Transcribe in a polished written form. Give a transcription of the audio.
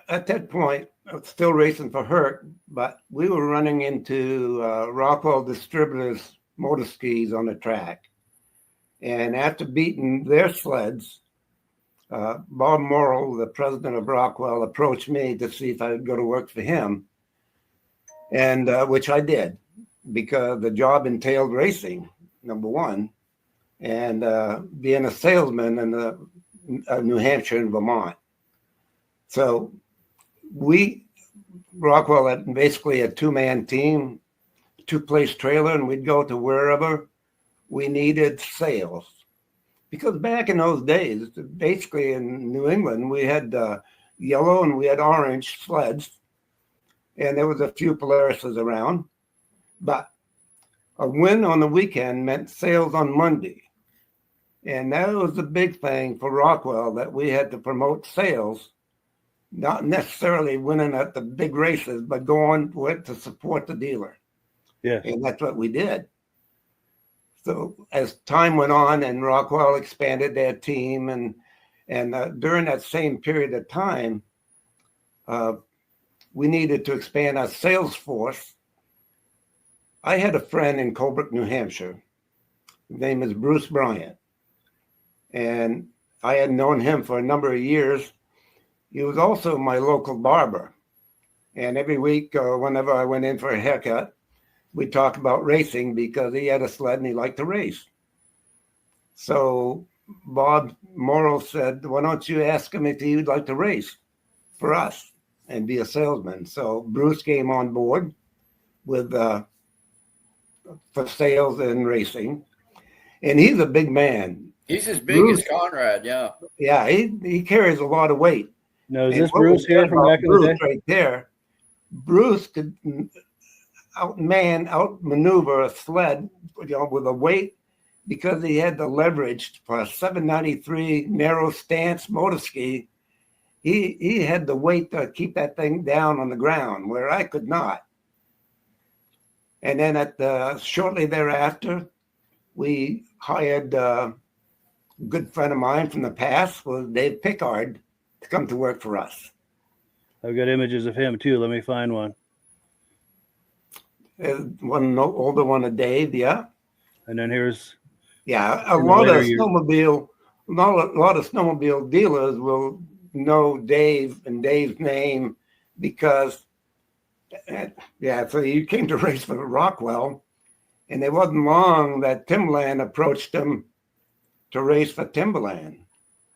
at that point, I was still racing for Herc, but we were running into Rockwell Distributors motor skis on the track. And after beating their sleds, Bob Morrill, the president of Rockwell, approached me to see if I would go to work for him, and which I did, because the job entailed racing, number one, and being a salesman in New Hampshire and Vermont. So Rockwell had basically a two-man team, two-place trailer, and we'd go to wherever we needed sales. Because back in those days, basically in New England, we had yellow and we had orange sleds, and there was a few Polarises around. But a win on the weekend meant sales on Monday. And that was the big thing for Rockwell, that we had to promote sales, not necessarily winning at the big races, but going with to support the dealer. Yeah. And that's what we did. So as time went on and Rockwell expanded their team, and during that same period of time, we needed to expand our sales force. I had a friend in Colebrook, New Hampshire. His name is Bruce Bryant. And I had known him for a number of years. He was also my local barber. And every week, whenever I went in for a haircut, we talked about racing because he had a sled and he liked to race. So Bob Morrill said, why don't you ask him if he would like to race for us and be a salesman? So Bruce came on board with for sales and racing. And he's a big man. He's as big as Conrad, yeah. Yeah, he carries a lot of weight. No, is this Bruce here from back in the day? Right there. Bruce could outmaneuver a sled, with a weight, because he had the leverage for a 793 narrow stance motor ski. He had the weight to keep that thing down on the ground, where I could not. And then shortly thereafter, we hired a good friend of mine from the past, was Dave Pickard, to come to work for us. I've got images of him too. Let me find one. One older one of Dave, yeah. And then here's a lot of snowmobile dealers will know Dave and Dave's name because so he came to race for Rockwell, and it wasn't long that Timberland approached him to race for Timberland.